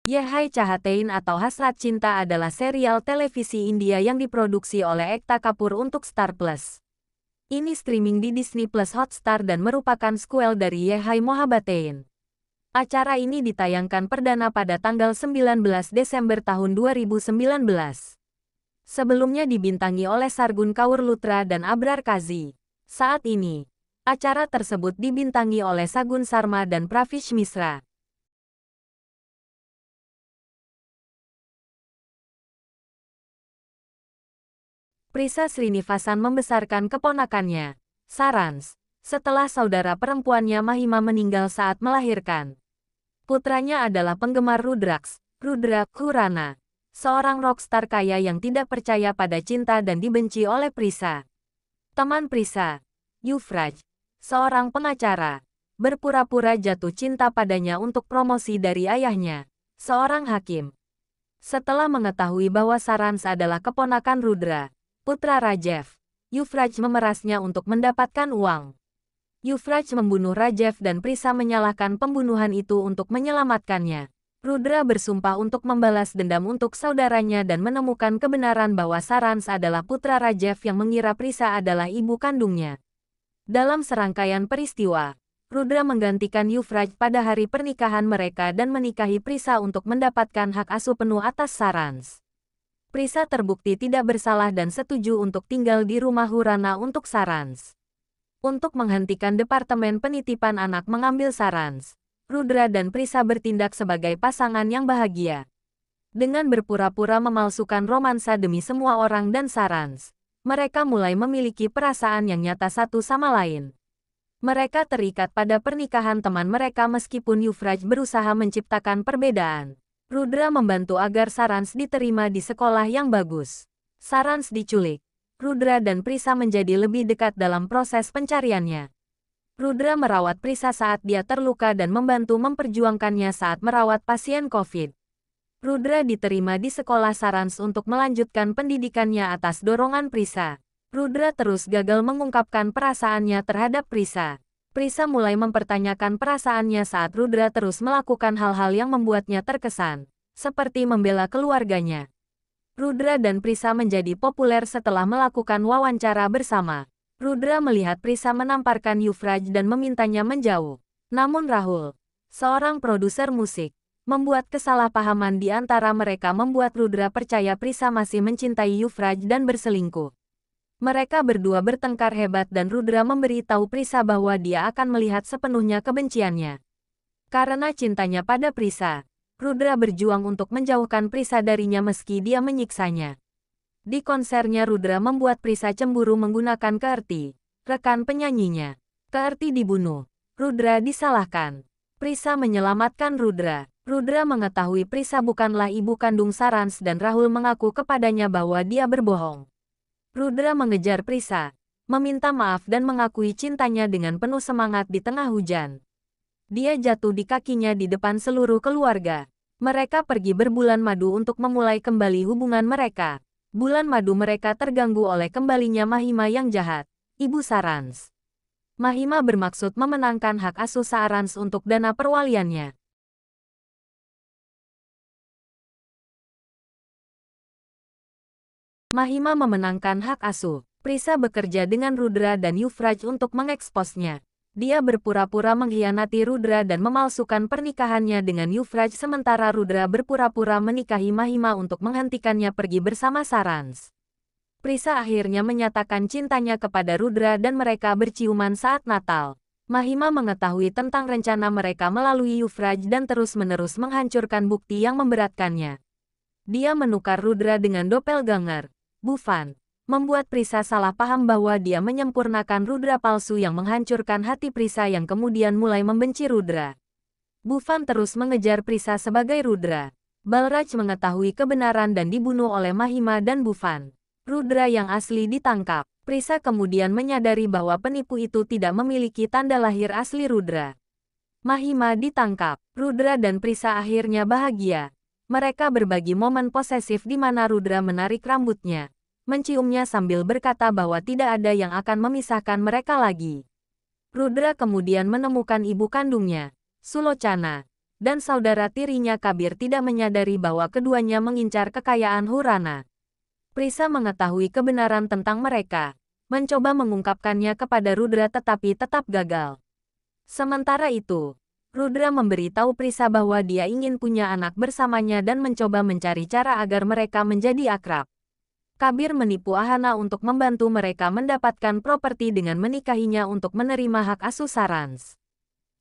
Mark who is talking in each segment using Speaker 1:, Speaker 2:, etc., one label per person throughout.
Speaker 1: Ye Hai Chahatein atau Hasrat Cinta adalah serial televisi India yang diproduksi oleh Ekta Kapoor untuk Star Plus. Ini streaming di Disney Plus Hotstar dan merupakan sequel dari Ye Hai Mohabbatein. Acara ini ditayangkan perdana pada tanggal 19 Desember tahun 2019. Sebelumnya dibintangi oleh Sargun Kaur Luthra dan Abrar Kazi. Saat ini, acara tersebut dibintangi oleh Sagun Sarma dan Pravish Mishra. Prisa Srinivasan membesarkan keponakannya, Sarans, setelah saudara perempuannya Mahima meninggal saat melahirkan. Putranya adalah penggemar Rudraks, Rudra Khurana, seorang rockstar kaya yang tidak percaya pada cinta dan dibenci oleh Prisa. Teman Prisa, Yuvraj, seorang pengacara, berpura-pura jatuh cinta padanya untuk promosi dari ayahnya, seorang hakim. Setelah mengetahui bahwa Sarans adalah keponakan Rudra, putra Rajev, Yuvraj memerasnya untuk mendapatkan uang. Yuvraj membunuh Rajev dan Prisa menyalahkan pembunuhan itu untuk menyelamatkannya. Rudra bersumpah untuk membalas dendam untuk saudaranya dan menemukan kebenaran bahwa Sarans adalah putra Rajev yang mengira Prisa adalah ibu kandungnya. Dalam serangkaian peristiwa, Rudra menggantikan Yuvraj pada hari pernikahan mereka dan menikahi Prisa untuk mendapatkan hak asuh penuh atas Sarans. Prisa terbukti tidak bersalah dan setuju untuk tinggal di rumah Khurana untuk Sarans. Untuk menghentikan Departemen Penitipan Anak mengambil Sarans, Rudra dan Prisa bertindak sebagai pasangan yang bahagia. Dengan berpura-pura memalsukan romansa demi semua orang dan Sarans, mereka mulai memiliki perasaan yang nyata satu sama lain. Mereka terikat pada pernikahan teman mereka meskipun Yuvraj berusaha menciptakan perbedaan. Rudra membantu agar Sarans diterima di sekolah yang bagus. Sarans diculik. Rudra dan Prisa menjadi lebih dekat dalam proses pencariannya. Rudra merawat Prisa saat dia terluka dan membantu memperjuangkannya saat merawat pasien COVID. Rudra diterima di sekolah Sarans untuk melanjutkan pendidikannya atas dorongan Prisa. Rudra terus gagal mengungkapkan perasaannya terhadap Prisa. Prisa mulai mempertanyakan perasaannya saat Rudra terus melakukan hal-hal yang membuatnya terkesan, seperti membela keluarganya. Rudra dan Prisa menjadi populer setelah melakukan wawancara bersama. Rudra melihat Prisa menamparkan Yuvraj dan memintanya menjauh. Namun Rahul, seorang produser musik, membuat kesalahpahaman di antara mereka membuat Rudra percaya Prisa masih mencintai Yuvraj dan berselingkuh. Mereka berdua bertengkar hebat dan Rudra memberitahu Prisa bahwa dia akan melihat sepenuhnya kebenciannya. Karena cintanya pada Prisa, Rudra berjuang untuk menjauhkan Prisa darinya meski dia menyiksanya. Di konsernya Rudra membuat Prisa cemburu menggunakan Keerti, rekan penyanyinya. Keerti dibunuh. Rudra disalahkan. Prisa menyelamatkan Rudra. Rudra mengetahui Prisa bukanlah ibu kandung Sarans dan Rahul mengaku kepadanya bahwa dia berbohong. Rudra mengejar Prisa, meminta maaf dan mengakui cintanya dengan penuh semangat di tengah hujan. Dia jatuh di kakinya di depan seluruh keluarga. Mereka pergi berbulan madu untuk memulai kembali hubungan mereka. Bulan madu mereka terganggu oleh kembalinya Mahima yang jahat, ibu Sarans. Mahima bermaksud memenangkan hak asuh Sarans untuk dana perwaliannya. Mahima memenangkan hak asuh. Prisa bekerja dengan Rudra dan Yuvraj untuk mengeksposnya. Dia berpura-pura mengkhianati Rudra dan memalsukan pernikahannya dengan Yuvraj sementara Rudra berpura-pura menikahi Mahima untuk menghentikannya pergi bersama Sarans. Prisa akhirnya menyatakan cintanya kepada Rudra dan mereka berciuman saat Natal. Mahima mengetahui tentang rencana mereka melalui Yuvraj dan terus-menerus menghancurkan bukti yang memberatkannya. Dia menukar Rudra dengan doppelganger, Bhuvan, membuat Prisa salah paham bahwa dia menyempurnakan Rudra palsu yang menghancurkan hati Prisa yang kemudian mulai membenci Rudra. Bhuvan terus mengejar Prisa sebagai Rudra. Balraj mengetahui kebenaran dan dibunuh oleh Mahima dan Bhuvan. Rudra yang asli ditangkap. Prisa kemudian menyadari bahwa penipu itu tidak memiliki tanda lahir asli Rudra. Mahima ditangkap. Rudra dan Prisa akhirnya bahagia. Mereka berbagi momen posesif di mana Rudra menarik rambutnya, menciumnya sambil berkata bahwa tidak ada yang akan memisahkan mereka lagi. Rudra kemudian menemukan ibu kandungnya, Sulochana, dan saudara tirinya Kabir tidak menyadari bahwa keduanya mengincar kekayaan Hurana. Prisa mengetahui kebenaran tentang mereka, mencoba mengungkapkannya kepada Rudra tetapi tetap gagal. Sementara itu, Rudra memberitahu Prisa bahwa dia ingin punya anak bersamanya dan mencoba mencari cara agar mereka menjadi akrab. Kabir menipu Ahana untuk membantu mereka mendapatkan properti dengan menikahinya untuk menerima hak asuh Sarans.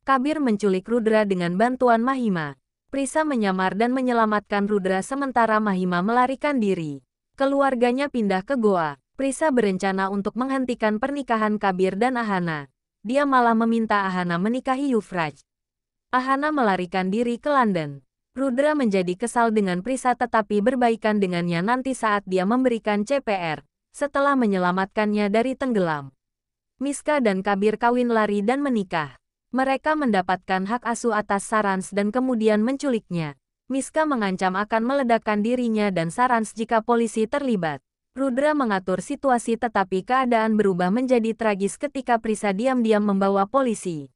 Speaker 1: Kabir menculik Rudra dengan bantuan Mahima. Prisa menyamar dan menyelamatkan Rudra sementara Mahima melarikan diri. Keluarganya pindah ke goa. Prisa berencana untuk menghentikan pernikahan Kabir dan Ahana. Dia malah meminta Ahana menikahi Yuvraj. Ahana melarikan diri ke London. Rudra menjadi kesal dengan Prisa tetapi berbaikan dengannya nanti saat dia memberikan CPR, setelah menyelamatkannya dari tenggelam. Miska dan Kabir kawin lari dan menikah. Mereka mendapatkan hak asuh atas Sarans dan kemudian menculiknya. Miska mengancam akan meledakkan dirinya dan Sarans jika polisi terlibat. Rudra mengatur situasi tetapi keadaan berubah menjadi tragis ketika Prisa diam-diam membawa polisi.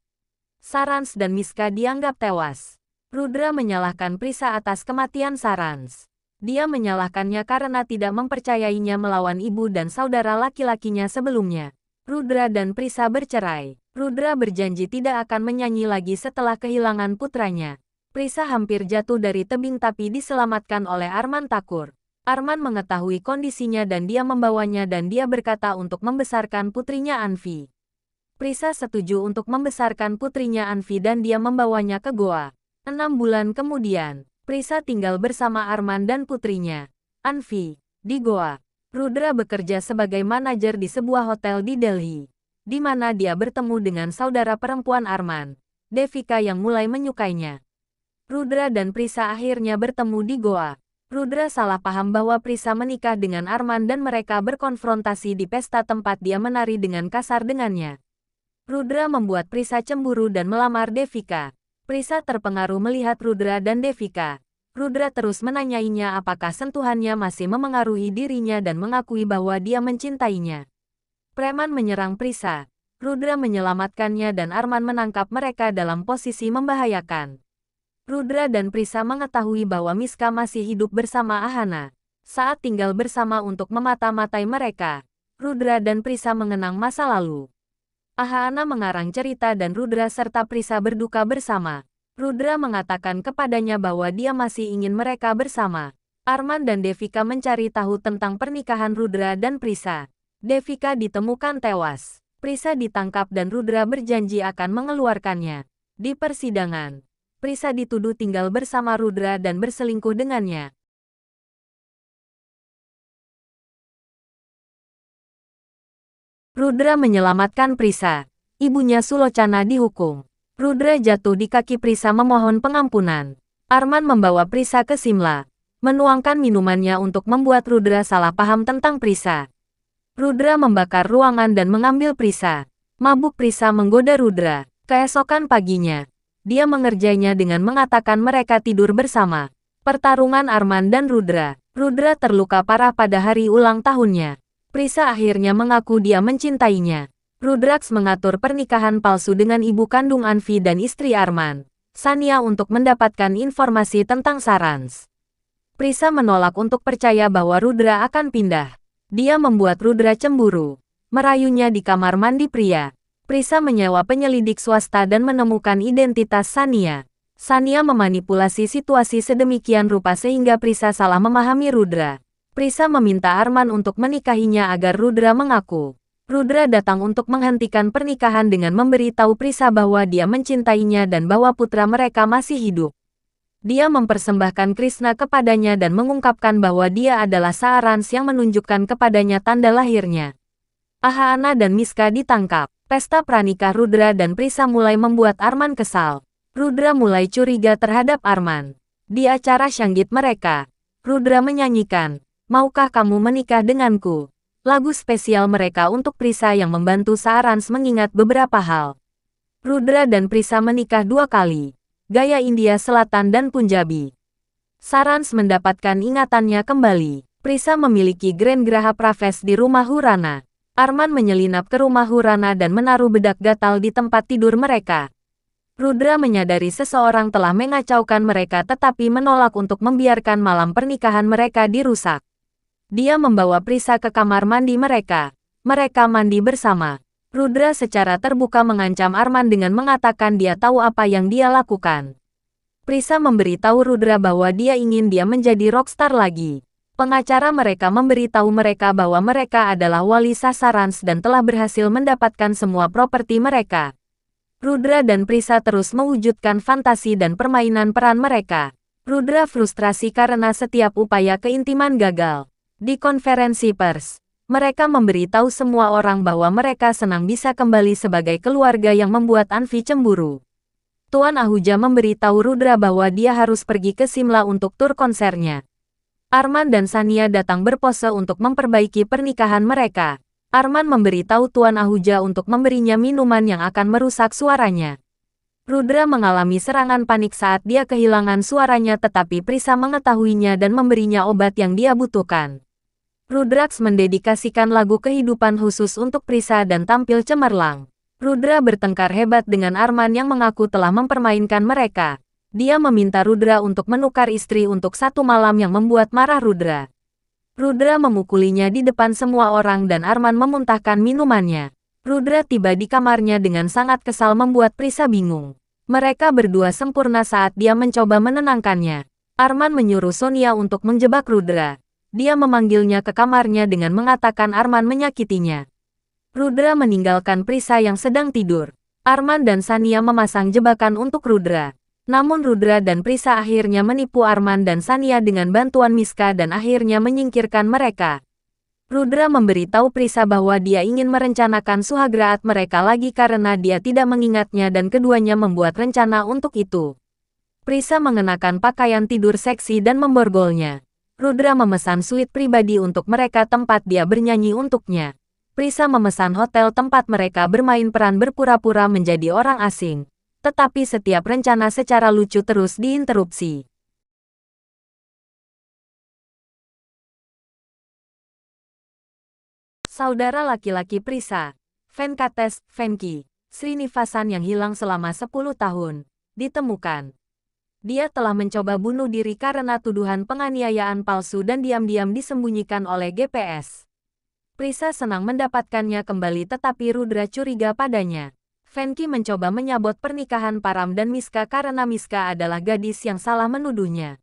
Speaker 1: Sarans dan Miska dianggap tewas. Rudra menyalahkan Prisa atas kematian Sarans. Dia menyalahkannya karena tidak mempercayainya melawan ibu dan saudara laki-lakinya sebelumnya. Rudra dan Prisa bercerai. Rudra berjanji tidak akan menyanyi lagi setelah kehilangan putranya. Prisa hampir jatuh dari tebing tapi diselamatkan oleh Arman Thakur. Arman mengetahui kondisinya dan dia membawanya dan dia berkata untuk membesarkan putrinya Anvi. Prisa setuju untuk membesarkan putrinya Anvi dan dia membawanya ke goa. 6 bulan kemudian, Prisa tinggal bersama Arman dan putrinya, Anvi, di goa. Rudra bekerja sebagai manajer di sebuah hotel di Delhi, di mana dia bertemu dengan saudara perempuan Arman, Devika yang mulai menyukainya. Rudra dan Prisa akhirnya bertemu di goa. Rudra salah paham bahwa Prisa menikah dengan Arman dan mereka berkonfrontasi di pesta tempat dia menari dengan kasar dengannya. Rudra membuat Prisa cemburu dan melamar Devika. Prisa terpengaruh melihat Rudra dan Devika. Rudra terus menanyainya apakah sentuhannya masih memengaruhi dirinya dan mengakui bahwa dia mencintainya. Preman menyerang Prisa. Rudra menyelamatkannya dan Arman menangkap mereka dalam posisi membahayakan. Rudra dan Prisa mengetahui bahwa Miska masih hidup bersama Ahana. Saat tinggal bersama untuk memata-matai mereka, Rudra dan Prisa mengenang masa lalu. Ahana mengarang cerita dan Rudra serta Prisa berduka bersama. Rudra mengatakan kepadanya bahwa dia masih ingin mereka bersama. Arman dan Devika mencari tahu tentang pernikahan Rudra dan Prisa. Devika ditemukan tewas. Prisa ditangkap dan Rudra berjanji akan mengeluarkannya. Di persidangan, Prisa dituduh tinggal bersama Rudra dan berselingkuh dengannya. Rudra menyelamatkan Prisa. Ibunya Sulocana dihukum. Rudra jatuh di kaki Prisa memohon pengampunan. Arman membawa Prisa ke Simla, menuangkan minumannya untuk membuat Rudra salah paham tentang Prisa. Rudra membakar ruangan dan mengambil Prisa. Mabuk Prisa menggoda Rudra. Keesokan paginya, dia mengerjainya dengan mengatakan mereka tidur bersama. Pertarungan Arman dan Rudra. Rudra terluka parah pada hari ulang tahunnya. Prisa akhirnya mengaku dia mencintainya. Rudraks mengatur pernikahan palsu dengan ibu kandung Anvi dan istri Arman, Sania, untuk mendapatkan informasi tentang Sarans. Prisa menolak untuk percaya bahwa Rudra akan pindah. Dia membuat Rudra cemburu, merayunya di kamar mandi pria. Prisa menyewa penyelidik swasta dan menemukan identitas Sania. Sania memanipulasi situasi sedemikian rupa sehingga Prisa salah memahami Rudra. Prisa meminta Arman untuk menikahinya agar Rudra mengaku. Rudra datang untuk menghentikan pernikahan dengan memberitahu Prisa bahwa dia mencintainya dan bahwa putra mereka masih hidup. Dia mempersembahkan Krishna kepadanya dan mengungkapkan bahwa dia adalah Sarans yang menunjukkan kepadanya tanda lahirnya. Ahana dan Miska ditangkap. Pesta pranikah Rudra dan Prisa mulai membuat Arman kesal. Rudra mulai curiga terhadap Arman. Di acara Syanggit mereka, Rudra menyanyikan, "Maukah kamu menikah denganku?" Lagu spesial mereka untuk Prisa yang membantu Sarans mengingat beberapa hal. Rudra dan Prisa menikah 2 kali. Gaya India Selatan dan Punjabi. Sarans mendapatkan ingatannya kembali. Prisa memiliki Grand Graha Pravesh di rumah Hurana. Arman menyelinap ke rumah Hurana dan menaruh bedak gatal di tempat tidur mereka. Rudra menyadari seseorang telah mengacaukan mereka tetapi menolak untuk membiarkan malam pernikahan mereka dirusak. Dia membawa Prisa ke kamar mandi mereka. Mereka mandi bersama. Rudra secara terbuka mengancam Arman dengan mengatakan dia tahu apa yang dia lakukan. Prisa memberitahu Rudra bahwa dia ingin dia menjadi rockstar lagi. Pengacara mereka memberitahu mereka bahwa mereka adalah wali Sasarans dan telah berhasil mendapatkan semua properti mereka. Rudra dan Prisa terus mewujudkan fantasi dan permainan peran mereka. Rudra frustrasi karena setiap upaya keintiman gagal. Di konferensi pers, mereka memberitahu semua orang bahwa mereka senang bisa kembali sebagai keluarga yang membuat Anvi cemburu. Tuan Ahuja memberitahu Rudra bahwa dia harus pergi ke Simla untuk tur konsernya. Arman dan Sania datang berpose untuk memperbaiki pernikahan mereka. Arman memberitahu Tuan Ahuja untuk memberinya minuman yang akan merusak suaranya. Rudra mengalami serangan panik saat dia kehilangan suaranya tetapi Prisa mengetahuinya dan memberinya obat yang dia butuhkan. Rudraks mendedikasikan lagu kehidupan khusus untuk Prisa dan tampil cemerlang. Rudra bertengkar hebat dengan Arman yang mengaku telah mempermainkan mereka. Dia meminta Rudra untuk menukar istri untuk satu malam yang membuat marah Rudra. Rudra memukulinya di depan semua orang dan Arman memuntahkan minumannya. Rudra tiba di kamarnya dengan sangat kesal membuat Prisa bingung. Mereka berdua sempurna saat dia mencoba menenangkannya. Arman menyuruh Sonia untuk menjebak Rudra. Dia memanggilnya ke kamarnya dengan mengatakan Arman menyakitinya. Rudra meninggalkan Prisa yang sedang tidur. Arman dan Sania memasang jebakan untuk Rudra. Namun Rudra dan Prisa akhirnya menipu Arman dan Sania dengan bantuan Miska dan akhirnya menyingkirkan mereka. Rudra memberitahu Prisa bahwa dia ingin merencanakan suhagraat mereka lagi karena dia tidak mengingatnya dan keduanya membuat rencana untuk itu. Prisa mengenakan pakaian tidur seksi dan memborgolnya. Rudra memesan suite pribadi untuk mereka tempat dia bernyanyi untuknya. Prisa memesan hotel tempat mereka bermain peran berpura-pura menjadi orang asing. Tetapi setiap rencana secara lucu terus diinterupsi. Saudara laki-laki Prisa, Venkatesh Venki Srinivasan yang hilang selama 10 tahun, ditemukan. Dia telah mencoba bunuh diri karena tuduhan penganiayaan palsu dan diam-diam disembunyikan oleh GPS. Prisa senang mendapatkannya kembali tetapi Rudra curiga padanya. Venki mencoba menyabot pernikahan Param dan Miska karena Miska adalah gadis yang salah menuduhnya.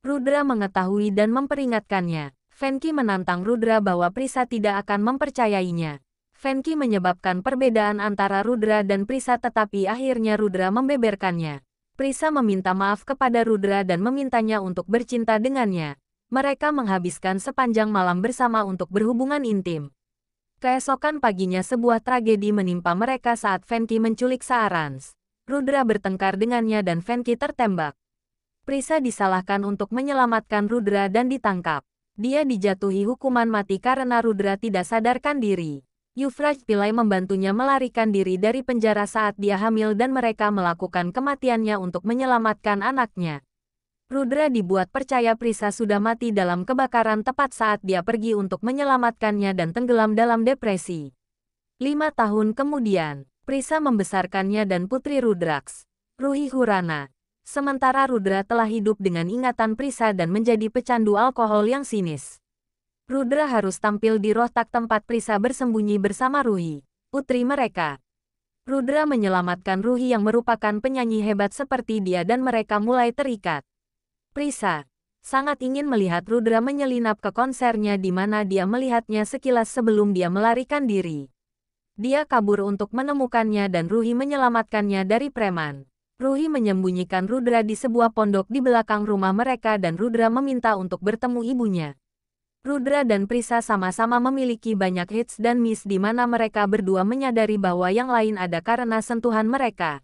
Speaker 1: Rudra mengetahui dan memperingatkannya. Venki menantang Rudra bahwa Prisa tidak akan mempercayainya. Venki menyebabkan perbedaan antara Rudra dan Prisa tetapi akhirnya Rudra membeberkannya. Prisa meminta maaf kepada Rudra dan memintanya untuk bercinta dengannya. Mereka menghabiskan sepanjang malam bersama untuk berhubungan intim. Keesokan paginya sebuah tragedi menimpa mereka saat Venki menculik Saarans. Rudra bertengkar dengannya dan Venki tertembak. Prisa disalahkan untuk menyelamatkan Rudra dan ditangkap. Dia dijatuhi hukuman mati karena Rudra tidak sadarkan diri. Yuvraj Pillai membantunya melarikan diri dari penjara saat dia hamil dan mereka melakukan kematiannya untuk menyelamatkan anaknya. Rudra dibuat percaya Prisa sudah mati dalam kebakaran tepat saat dia pergi untuk menyelamatkannya dan tenggelam dalam depresi. 5 tahun kemudian, Prisa membesarkannya dan putri Rudraks, Ruhi Hurana. Sementara Rudra telah hidup dengan ingatan Prisa dan menjadi pecandu alkohol yang sinis. Rudra harus tampil di rohtak tempat Prisa bersembunyi bersama Ruhi, putri mereka. Rudra menyelamatkan Ruhi yang merupakan penyanyi hebat seperti dia dan mereka mulai terikat. Prisa sangat ingin melihat Rudra menyelinap ke konsernya di mana dia melihatnya sekilas sebelum dia melarikan diri. Dia kabur untuk menemukannya dan Ruhi menyelamatkannya dari preman. Ruhi menyembunyikan Rudra di sebuah pondok di belakang rumah mereka dan Rudra meminta untuk bertemu ibunya. Rudra dan Prisa sama-sama memiliki banyak hits dan miss di mana mereka berdua menyadari bahwa yang lain ada karena sentuhan mereka.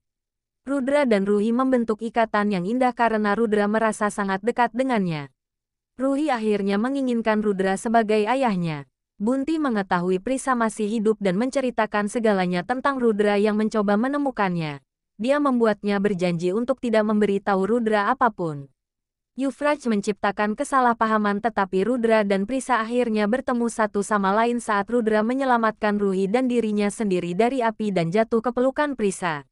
Speaker 1: Rudra dan Ruhi membentuk ikatan yang indah karena Rudra merasa sangat dekat dengannya. Ruhi akhirnya menginginkan Rudra sebagai ayahnya. Bunti mengetahui Prisa masih hidup dan menceritakan segalanya tentang Rudra yang mencoba menemukannya. Dia membuatnya berjanji untuk tidak memberitahu Rudra apapun. Yuvraj menciptakan kesalahpahaman tetapi Rudra dan Prisa akhirnya bertemu satu sama lain saat Rudra menyelamatkan Ruhi dan dirinya sendiri dari api dan jatuh ke pelukan Prisa.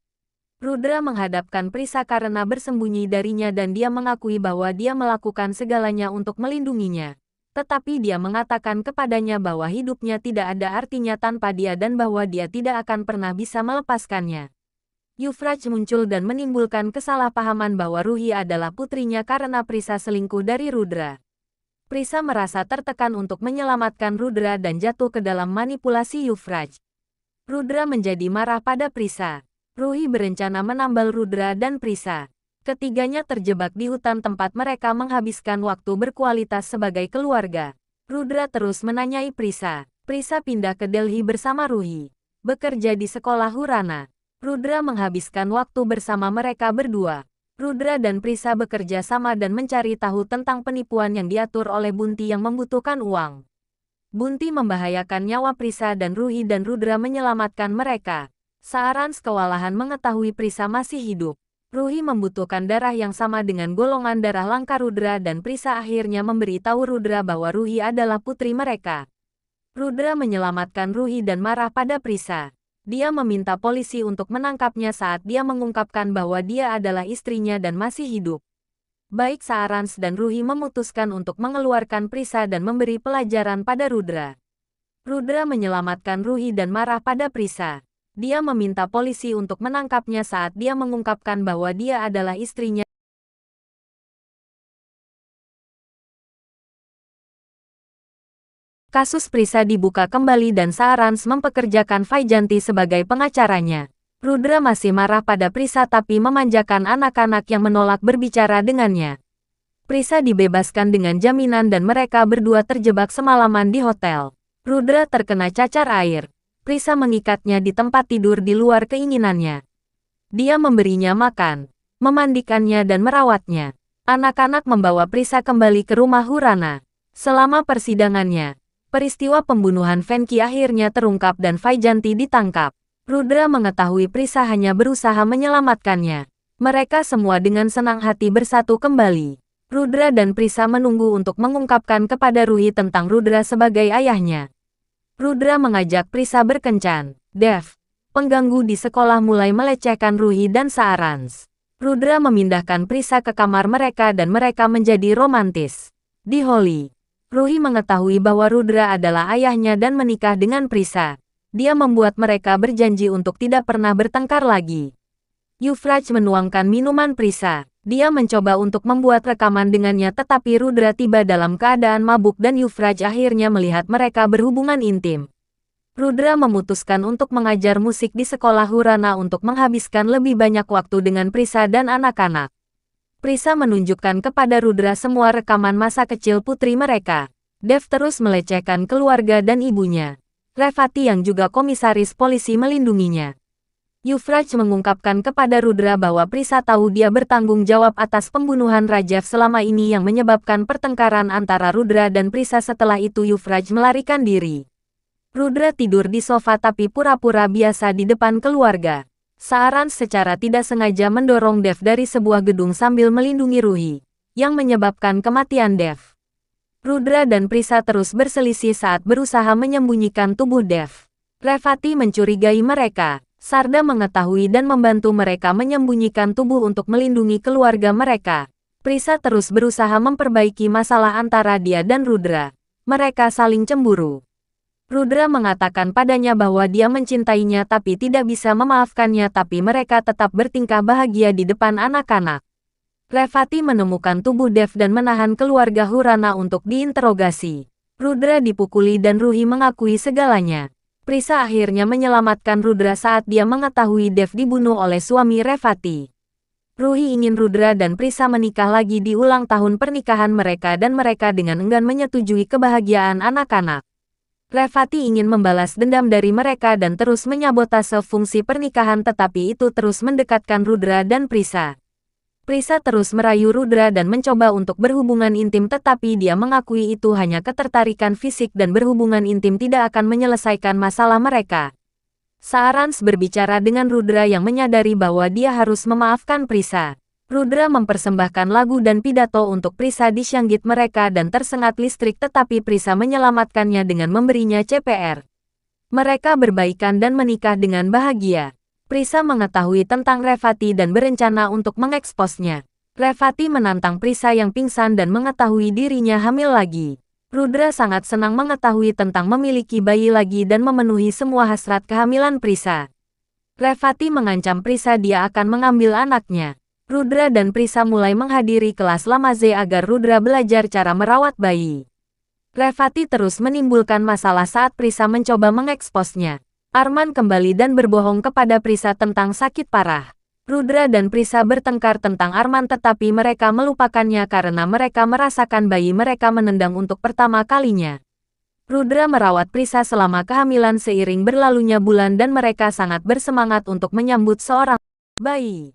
Speaker 1: Rudra menghadapkan Prisa karena bersembunyi darinya dan dia mengakui bahwa dia melakukan segalanya untuk melindunginya. Tetapi dia mengatakan kepadanya bahwa hidupnya tidak ada artinya tanpa dia dan bahwa dia tidak akan pernah bisa melepaskannya. Yuvraj muncul dan menimbulkan kesalahpahaman bahwa Ruhi adalah putrinya karena Prisa selingkuh dari Rudra. Prisa merasa tertekan untuk menyelamatkan Rudra dan jatuh ke dalam manipulasi Yuvraj. Rudra menjadi marah pada Prisa. Ruhi berencana menambal Rudra dan Prisa. Ketiganya terjebak di hutan tempat mereka menghabiskan waktu berkualitas sebagai keluarga. Rudra terus menanyai Prisa. Prisa pindah ke Delhi bersama Ruhi. Bekerja di sekolah Hurana. Rudra menghabiskan waktu bersama mereka berdua. Rudra dan Prisa bekerja sama dan mencari tahu tentang penipuan yang diatur oleh Bunti yang membutuhkan uang. Bunti membahayakan nyawa Prisa dan Ruhi dan Rudra menyelamatkan mereka. Saarans kewalahan mengetahui Prisa masih hidup. Ruhi membutuhkan darah yang sama dengan golongan darah langka Rudra dan Prisa akhirnya memberitahu Rudra bahwa Ruhi adalah putri mereka. Rudra menyelamatkan Ruhi dan marah pada Prisa. Dia meminta polisi untuk menangkapnya saat dia mengungkapkan bahwa dia adalah istrinya dan masih hidup. Baik Saarans dan Ruhi memutuskan untuk mengeluarkan Prisa dan memberi pelajaran pada Rudra. Rudra menyelamatkan Ruhi dan marah pada Prisa. Dia meminta polisi untuk menangkapnya saat dia mengungkapkan bahwa dia adalah istrinya. Kasus Prisa dibuka kembali dan Saarans mempekerjakan Vaijanti sebagai pengacaranya. Rudra masih marah pada Prisa tapi memanjakan anak-anak yang menolak berbicara dengannya. Prisa dibebaskan dengan jaminan dan mereka berdua terjebak semalaman di hotel. Rudra terkena cacar air. Prisa mengikatnya di tempat tidur di luar keinginannya. Dia memberinya makan, memandikannya dan merawatnya. Anak-anak membawa Prisa kembali ke rumah Hurana. Selama persidangannya, peristiwa pembunuhan Venki akhirnya terungkap dan Vaijanti ditangkap. Rudra mengetahui Prisa hanya berusaha menyelamatkannya. Mereka semua dengan senang hati bersatu kembali. Rudra dan Prisa menunggu untuk mengungkapkan kepada Ruhi tentang Rudra sebagai ayahnya. Rudra mengajak Prisa berkencan. Dev, pengganggu di sekolah mulai melecehkan Ruhi dan Saarans. Rudra memindahkan Prisa ke kamar mereka dan mereka menjadi romantis. Di Holi, Ruhi mengetahui bahwa Rudra adalah ayahnya dan menikah dengan Prisa. Dia membuat mereka berjanji untuk tidak pernah bertengkar lagi. Yuvraj menuangkan minuman Prisa. Dia mencoba untuk membuat rekaman dengannya tetapi Rudra tiba dalam keadaan mabuk dan Yuvraj akhirnya melihat mereka berhubungan intim. Rudra memutuskan untuk mengajar musik di sekolah Hurana untuk menghabiskan lebih banyak waktu dengan Prisa dan anak-anak. Prisa menunjukkan kepada Rudra semua rekaman masa kecil putri mereka. Dev terus melecehkan keluarga dan ibunya. Revati yang juga komisaris polisi melindunginya. Yuvraj mengungkapkan kepada Rudra bahwa Prisa tahu dia bertanggung jawab atas pembunuhan Rajev selama ini yang menyebabkan pertengkaran antara Rudra dan Prisa. Setelah itu Yuvraj melarikan diri. Rudra tidur di sofa tapi pura-pura biasa di depan keluarga. Saarans secara tidak sengaja mendorong Dev dari sebuah gedung sambil melindungi Ruhi, yang menyebabkan kematian Dev. Rudra dan Prisa terus berselisih saat berusaha menyembunyikan tubuh Dev. Revati mencurigai mereka. Sarda mengetahui dan membantu mereka menyembunyikan tubuh untuk melindungi keluarga mereka. Prisa terus berusaha memperbaiki masalah antara dia dan Rudra. Mereka saling cemburu. Rudra mengatakan padanya bahwa dia mencintainya tapi tidak bisa memaafkannya tapi mereka tetap bertingkah bahagia di depan anak-anak. Revati menemukan tubuh Dev dan menahan keluarga Hurana untuk diinterogasi. Rudra dipukuli dan Ruhi mengakui segalanya. Prisa akhirnya menyelamatkan Rudra saat dia mengetahui Dev dibunuh oleh suami Revati. Ruhi ingin Rudra dan Prisa menikah lagi di ulang tahun pernikahan mereka dan mereka dengan enggan menyetujui kebahagiaan anak-anak. Revati ingin membalas dendam dari mereka dan terus menyabotase fungsi pernikahan tetapi itu terus mendekatkan Rudra dan Prisa. Prisa terus merayu Rudra dan mencoba untuk berhubungan intim tetapi dia mengakui itu hanya ketertarikan fisik dan berhubungan intim tidak akan menyelesaikan masalah mereka. Saarans berbicara dengan Rudra yang menyadari bahwa dia harus memaafkan Prisa. Rudra mempersembahkan lagu dan pidato untuk Prisa di Syanggit mereka dan tersengat listrik tetapi Prisa menyelamatkannya dengan memberinya CPR. Mereka berbaikan dan menikah dengan bahagia. Prisa mengetahui tentang Revati dan berencana untuk mengeksposnya. Revati menantang Prisa yang pingsan dan mengetahui dirinya hamil lagi. Rudra sangat senang mengetahui tentang memiliki bayi lagi dan memenuhi semua hasrat kehamilan Prisa. Revati mengancam Prisa dia akan mengambil anaknya. Rudra dan Prisa mulai menghadiri kelas Lamaze agar Rudra belajar cara merawat bayi. Revati terus menimbulkan masalah saat Prisa mencoba mengeksposnya. Arman kembali dan berbohong kepada Prisa tentang sakit parah. Rudra dan Prisa bertengkar tentang Arman tetapi mereka melupakannya karena mereka merasakan bayi mereka menendang untuk pertama kalinya. Rudra merawat Prisa selama kehamilan seiring berlalunya bulan dan mereka sangat bersemangat untuk menyambut seorang bayi.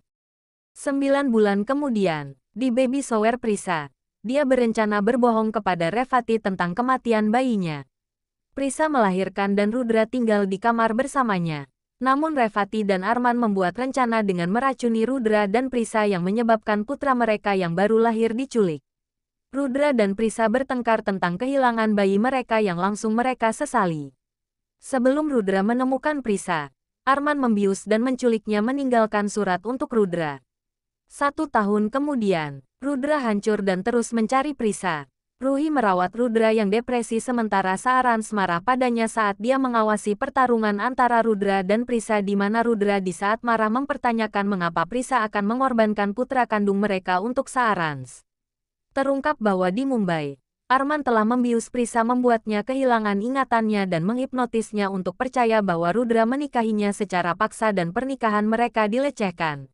Speaker 1: 9 bulan kemudian, di baby shower Prisa, dia berencana berbohong kepada Revati tentang kematian bayinya. Prisa melahirkan dan Rudra tinggal di kamar bersamanya. Namun Revati dan Arman membuat rencana dengan meracuni Rudra dan Prisa yang menyebabkan putra mereka yang baru lahir diculik. Rudra dan Prisa bertengkar tentang kehilangan bayi mereka yang langsung mereka sesali. Sebelum Rudra menemukan Prisa, Arman membius dan menculiknya meninggalkan surat untuk Rudra. 1 tahun kemudian, Rudra hancur dan terus mencari Prisa. Ruhi merawat Rudra yang depresi sementara Saarans marah padanya saat dia mengawasi pertarungan antara Rudra dan Prisa di mana Rudra di saat marah mempertanyakan mengapa Prisa akan mengorbankan putra kandung mereka untuk Saarans. Terungkap bahwa di Mumbai, Arman telah membius Prisa membuatnya kehilangan ingatannya dan menghipnotisnya untuk percaya bahwa Rudra menikahinya secara paksa dan pernikahan mereka dilecehkan.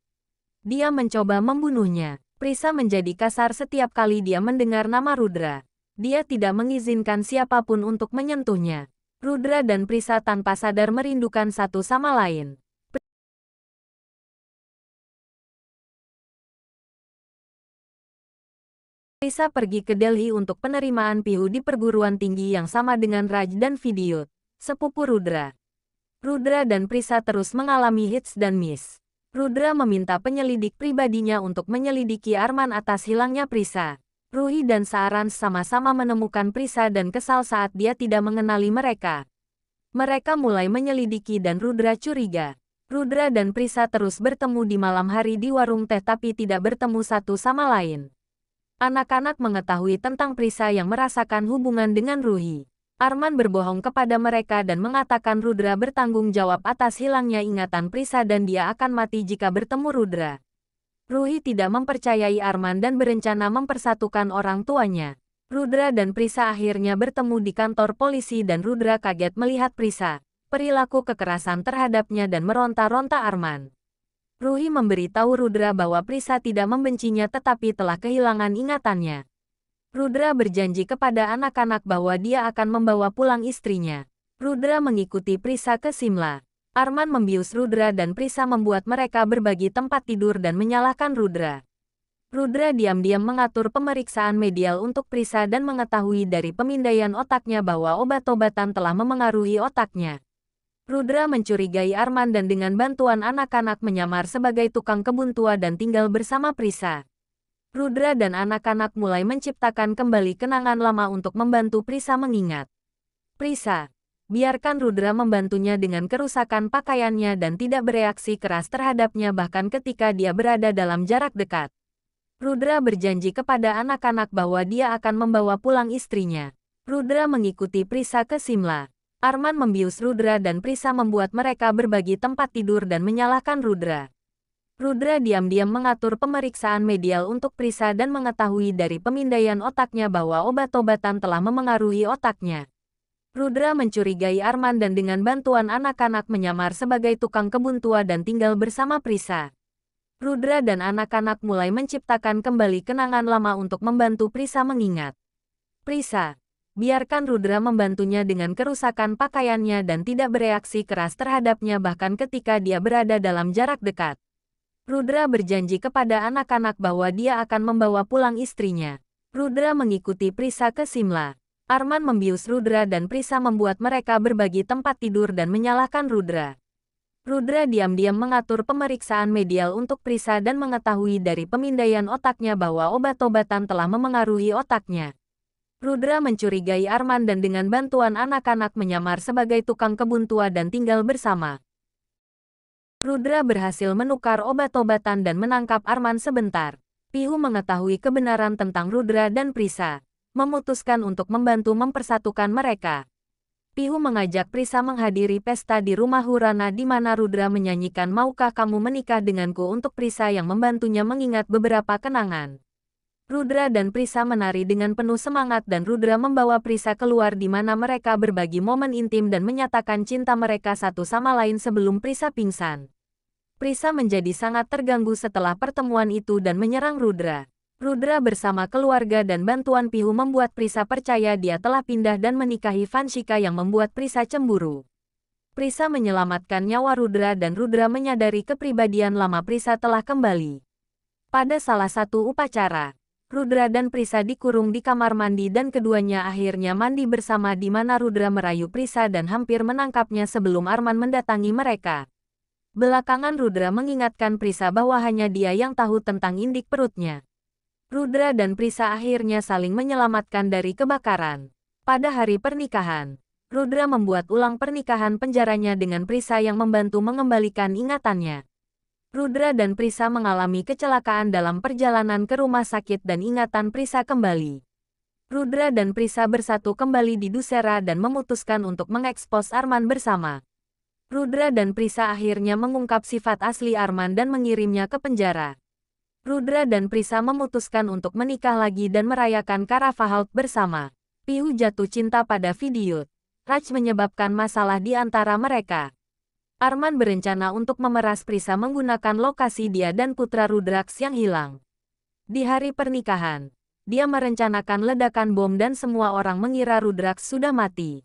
Speaker 1: Dia mencoba membunuhnya. Prisa menjadi kasar setiap kali dia mendengar nama Rudra. Dia tidak mengizinkan siapapun untuk menyentuhnya. Rudra dan Prisa tanpa sadar merindukan satu sama lain. Prisa pergi ke Delhi untuk penerimaan PhD di perguruan tinggi yang sama dengan Raj dan Vidyut, sepupu Rudra. Rudra dan Prisa terus mengalami hits dan miss. Rudra meminta penyelidik pribadinya untuk menyelidiki Arman atas hilangnya Prisa. Ruhi dan Saarans sama-sama menemukan Prisa dan kesal saat dia tidak mengenali mereka. Mereka mulai menyelidiki dan Rudra curiga. Rudra dan Prisa terus bertemu di malam hari di warung teh tapi tidak bertemu satu sama lain. Anak-anak mengetahui tentang Prisa yang merasakan hubungan dengan Ruhi. Arman berbohong kepada mereka dan mengatakan Rudra bertanggung jawab atas hilangnya ingatan Prisa dan dia akan mati jika bertemu Rudra. Ruhi tidak mempercayai Arman dan berencana mempersatukan orang tuanya. Rudra dan Prisa akhirnya bertemu di kantor polisi dan Rudra kaget melihat Prisa, perilaku kekerasan terhadapnya dan meronta-ronta Arman. Ruhi memberitahu Rudra bahwa Prisa tidak membencinya tetapi telah kehilangan ingatannya. Rudra berjanji kepada anak-anak bahwa dia akan membawa pulang istrinya. Rudra mengikuti Prisa ke Simla. Arman membius Rudra dan Prisa membuat mereka berbagi tempat tidur dan menyalahkan Rudra. Rudra diam-diam mengatur pemeriksaan medial untuk Prisa dan mengetahui dari pemindaian otaknya bahwa obat-obatan telah memengaruhi otaknya. Rudra mencurigai Arman dan dengan bantuan anak-anak menyamar sebagai tukang kebun tua dan tinggal bersama Prisa. Rudra dan anak-anak mulai menciptakan kembali kenangan lama untuk membantu Prisa mengingat. Prisa, biarkan Rudra membantunya dengan kerusakan pakaiannya dan tidak bereaksi keras terhadapnya bahkan ketika dia berada dalam jarak dekat. Rudra berjanji kepada anak-anak bahwa dia akan membawa pulang istrinya. Rudra mengikuti Prisa ke Simla. Arman membius Rudra dan Prisa membuat mereka berbagi tempat tidur dan menyalahkan Rudra. Rudra diam-diam mengatur pemeriksaan medial untuk Prisa dan mengetahui dari pemindaian otaknya bahwa obat-obatan telah memengaruhi otaknya. Rudra mencurigai Arman dan dengan bantuan anak-anak menyamar sebagai tukang kebun tua dan tinggal bersama Prisa. Rudra dan anak-anak mulai menciptakan kembali kenangan lama untuk membantu Prisa mengingat. Prisa, biarkan Rudra membantunya dengan kerusakan pakaiannya dan tidak bereaksi keras terhadapnya bahkan ketika dia berada dalam jarak dekat. Rudra berjanji kepada anak-anak bahwa dia akan membawa pulang istrinya. Rudra mengikuti Prisa ke Simla. Arman membius Rudra dan Prisa membuat mereka berbagi tempat tidur dan menyalahkan Rudra. Rudra diam-diam mengatur pemeriksaan medial untuk Prisa dan mengetahui dari pemindaian otaknya bahwa obat-obatan telah memengaruhi otaknya. Rudra mencurigai Arman dan dengan bantuan anak-anak menyamar sebagai tukang kebun tua dan tinggal bersama. Rudra berhasil menukar obat-obatan dan menangkap Arman sebentar. Pihu mengetahui kebenaran tentang Rudra dan Prisa, memutuskan untuk membantu mempersatukan mereka. Pihu mengajak Prisa menghadiri pesta di rumah Hurana di mana Rudra menyanyikan "Maukah kamu menikah denganku" untuk Prisa yang membantunya mengingat beberapa kenangan. Rudra dan Prisa menari dengan penuh semangat dan Rudra membawa Prisa keluar di mana mereka berbagi momen intim dan menyatakan cinta mereka satu sama lain sebelum Prisa pingsan. Prisa menjadi sangat terganggu setelah pertemuan itu dan menyerang Rudra. Rudra bersama keluarga dan bantuan Pihu membuat Prisa percaya dia telah pindah dan menikahi Vanshika yang membuat Prisa cemburu. Prisa menyelamatkan nyawa Rudra dan Rudra menyadari kepribadian lama Prisa telah kembali. Pada salah satu upacara, Rudra dan Prisa dikurung di kamar mandi dan keduanya akhirnya mandi bersama di mana Rudra merayu Prisa dan hampir menangkapnya sebelum Arman mendatangi mereka. Belakangan Rudra mengingatkan Prisa bahwa hanya dia yang tahu tentang indik perutnya. Rudra dan Prisa akhirnya saling menyelamatkan dari kebakaran. Pada hari pernikahan, Rudra membuat ulang pernikahan penjaranya dengan Prisa yang membantu mengembalikan ingatannya. Rudra dan Prisa mengalami kecelakaan dalam perjalanan ke rumah sakit dan ingatan Prisa kembali. Rudra dan Prisa bersatu kembali di Dussera dan memutuskan untuk mengekspos Arman bersama. Rudra dan Prisa akhirnya mengungkap sifat asli Arman dan mengirimnya ke penjara. Rudra dan Prisa memutuskan untuk menikah lagi dan merayakan Karavahaut bersama. Pihu jatuh cinta pada Vidyut. Raj menyebabkan masalah di antara mereka. Arman berencana untuk memeras Prisa menggunakan lokasi dia dan putra Rudraks yang hilang. Di hari pernikahan, dia merencanakan ledakan bom dan semua orang mengira Rudraks sudah mati.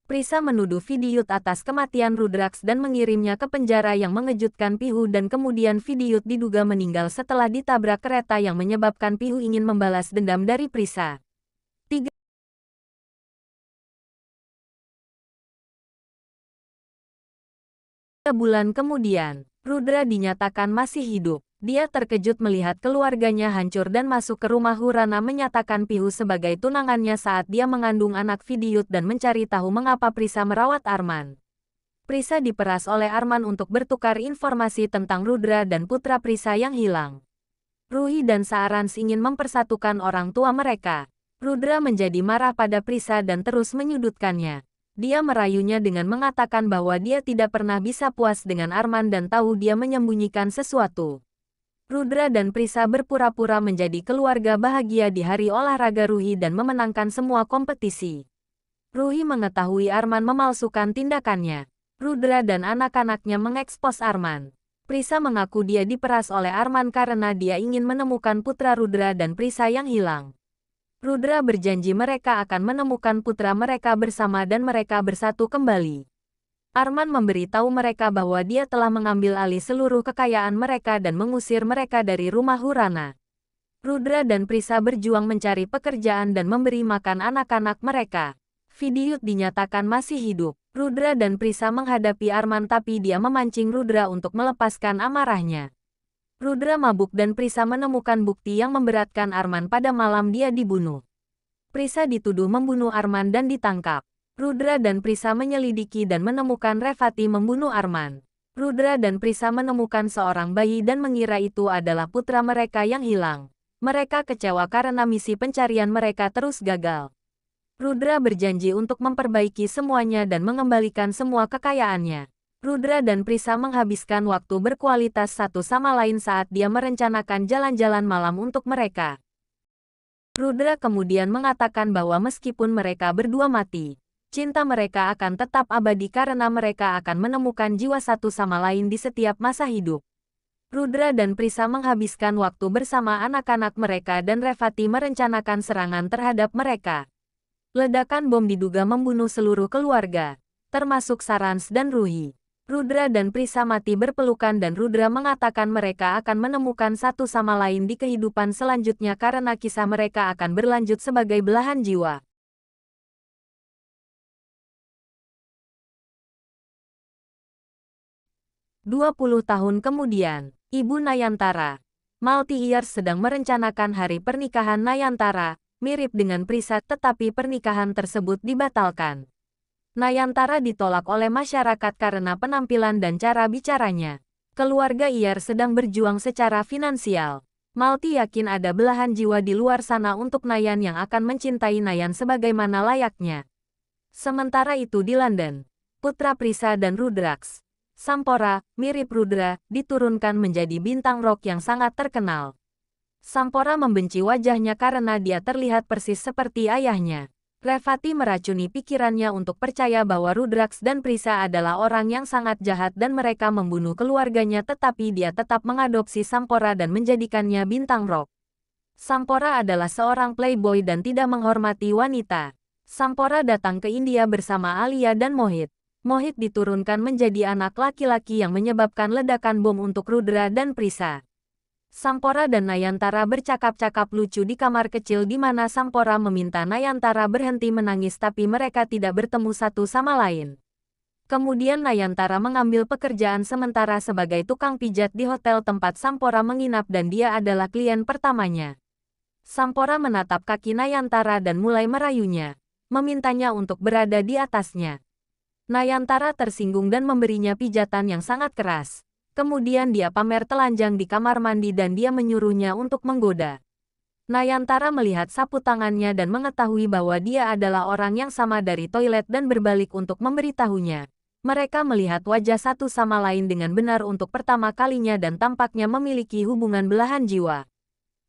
Speaker 1: Prisa menuduh Vidyut atas kematian Rudraks dan mengirimnya ke penjara yang mengejutkan Pihu dan kemudian Vidyut diduga meninggal setelah ditabrak kereta yang menyebabkan Pihu ingin membalas dendam dari Prisa. 3 bulan kemudian, Rudra dinyatakan masih hidup. Dia terkejut melihat keluarganya hancur dan masuk ke rumah Hurana menyatakan Pihu sebagai tunangannya saat dia mengandung anak Vidyut dan mencari tahu mengapa Prisa merawat Arman. Prisa diperas oleh Arman untuk bertukar informasi tentang Rudra dan putra Prisa yang hilang. Ruhi dan Saarans ingin mempersatukan orang tua mereka. Rudra menjadi marah pada Prisa dan terus menyudutkannya. Dia merayunya dengan mengatakan bahwa dia tidak pernah bisa puas dengan Arman dan tahu dia menyembunyikan sesuatu. Rudra dan Prisa berpura-pura menjadi keluarga bahagia di hari olahraga Ruhi dan memenangkan semua kompetisi. Ruhi mengetahui Arman memalsukan tindakannya. Rudra dan anak-anaknya mengekspos Arman. Prisa mengaku dia diperas oleh Arman karena dia ingin menemukan putra Rudra dan Prisa yang hilang. Rudra berjanji mereka akan menemukan putra mereka bersama dan mereka bersatu kembali. Arman memberitahu mereka bahwa dia telah mengambil alih seluruh kekayaan mereka dan mengusir mereka dari rumah Hurana. Rudra dan Prisa berjuang mencari pekerjaan dan memberi makan anak-anak mereka. Vidyut dinyatakan masih hidup. Rudra dan Prisa menghadapi Arman tapi dia memancing Rudra untuk melepaskan amarahnya. Rudra mabuk dan Prisa menemukan bukti yang memberatkan Arman pada malam dia dibunuh. Prisa dituduh membunuh Arman dan ditangkap. Rudra dan Prisa menyelidiki dan menemukan Revati membunuh Arman. Rudra dan Prisa menemukan seorang bayi dan mengira itu adalah putra mereka yang hilang. Mereka kecewa karena misi pencarian mereka terus gagal. Rudra berjanji untuk memperbaiki semuanya dan mengembalikan semua kekayaannya. Rudra dan Prisa menghabiskan waktu berkualitas satu sama lain saat dia merencanakan jalan-jalan malam untuk mereka. Rudra kemudian mengatakan bahwa meskipun mereka berdua mati, cinta mereka akan tetap abadi karena mereka akan menemukan jiwa satu sama lain di setiap masa hidup. Rudra dan Prisa menghabiskan waktu bersama anak-anak mereka dan Revati merencanakan serangan terhadap mereka. Ledakan bom diduga membunuh seluruh keluarga, termasuk Saarans dan Ruhi. Rudra dan Prisa mati berpelukan dan Rudra mengatakan mereka akan menemukan satu sama lain di kehidupan selanjutnya karena kisah mereka akan berlanjut sebagai belahan jiwa. 20 tahun kemudian, Ibu Nayantara, Malti-Years sedang merencanakan hari pernikahan Nayantara, mirip dengan Prisa tetapi pernikahan tersebut dibatalkan. Nayantara ditolak oleh masyarakat karena penampilan dan cara bicaranya. Keluarga Iyer sedang berjuang secara finansial. Malti yakin ada belahan jiwa di luar sana untuk Nayan yang akan mencintai Nayan sebagaimana layaknya. Sementara itu di London, putra Prisa dan Rudraks, Sampora, mirip Rudra, diturunkan menjadi bintang rock yang sangat terkenal. Sampora membenci wajahnya karena dia terlihat persis seperti ayahnya. Revati meracuni pikirannya untuk percaya bahwa Rudraks dan Prisa adalah orang yang sangat jahat dan mereka membunuh keluarganya, tetapi dia tetap mengadopsi Sampora dan menjadikannya bintang rock. Sampora adalah seorang playboy dan tidak menghormati wanita. Sampora datang ke India bersama Alia dan Mohit. Mohit diturunkan menjadi anak laki-laki yang menyebabkan ledakan bom untuk Rudra dan Prisa. Sampora dan Nayantara bercakap-cakap lucu di kamar kecil di mana Sampora meminta Nayantara berhenti menangis tapi mereka tidak bertemu satu sama lain. Kemudian Nayantara mengambil pekerjaan sementara sebagai tukang pijat di hotel tempat Sampora menginap dan dia adalah klien pertamanya. Sampora menatap kaki Nayantara dan mulai merayunya, memintanya untuk berada di atasnya. Nayantara tersinggung dan memberinya pijatan yang sangat keras. Kemudian dia pamer telanjang di kamar mandi dan dia menyuruhnya untuk menggoda. Nayantara melihat sapu tangannya dan mengetahui bahwa dia adalah orang yang sama dari toilet dan berbalik untuk memberitahunya. Mereka melihat wajah satu sama lain dengan benar untuk pertama kalinya dan tampaknya memiliki hubungan belahan jiwa.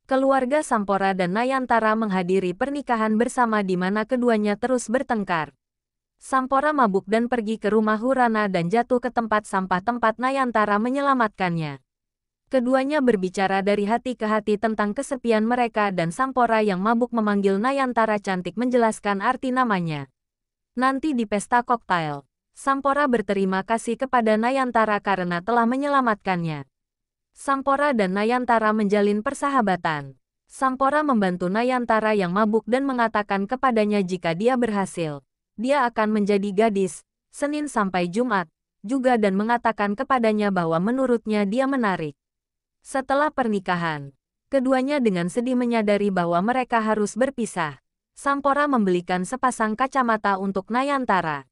Speaker 1: Keluarga Sampora dan Nayantara menghadiri pernikahan bersama di mana keduanya terus bertengkar. Sampora mabuk dan pergi ke rumah Hurana dan jatuh ke tempat sampah tempat Nayantara menyelamatkannya. Keduanya berbicara dari hati ke hati tentang kesepian mereka dan Sampora yang mabuk memanggil Nayantara cantik menjelaskan arti namanya. Nanti di pesta koktail, Sampora berterima kasih kepada Nayantara karena telah menyelamatkannya. Sampora dan Nayantara menjalin persahabatan. Sampora membantu Nayantara yang mabuk dan mengatakan kepadanya jika dia berhasil, dia akan menjadi gadis, Senin sampai Jumat, juga dan mengatakan kepadanya bahwa menurutnya dia menarik. Setelah pernikahan, keduanya dengan sedih menyadari bahwa mereka harus berpisah. Sampora membelikan sepasang kacamata untuk Nayantara.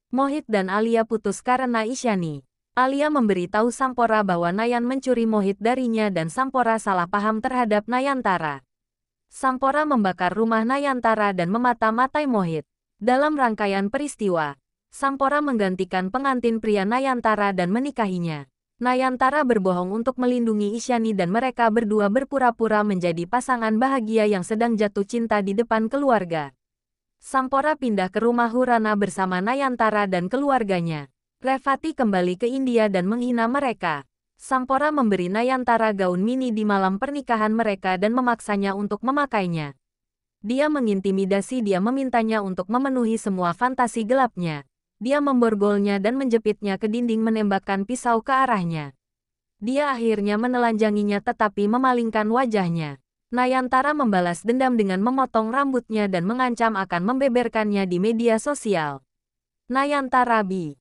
Speaker 1: Mohit dan Alia putus karena Isyani. Alia memberitahu Sampora bahwa Nayan mencuri Mohit darinya dan Sampora salah paham terhadap Nayantara. Sampora membakar rumah Nayantara dan memata-matai Mohit. Dalam rangkaian peristiwa, Sampora menggantikan pengantin pria Nayantara dan menikahinya. Nayantara berbohong untuk melindungi Isyani dan mereka berdua berpura-pura menjadi pasangan bahagia yang sedang jatuh cinta di depan keluarga. Sampora pindah ke rumah Hurana bersama Nayantara dan keluarganya. Revati kembali ke India dan menghina mereka. Sampora memberi Nayantara gaun mini di malam pernikahan mereka dan memaksanya untuk memakainya. Dia mengintimidasi dia memintanya untuk memenuhi semua fantasi gelapnya. Dia memborgolnya dan menjepitnya ke dinding menembakkan pisau ke arahnya. Dia akhirnya menelanjanginya tetapi memalingkan wajahnya. Nayantara membalas dendam dengan memotong rambutnya dan mengancam akan membeberkannya di media sosial. Nayantara B.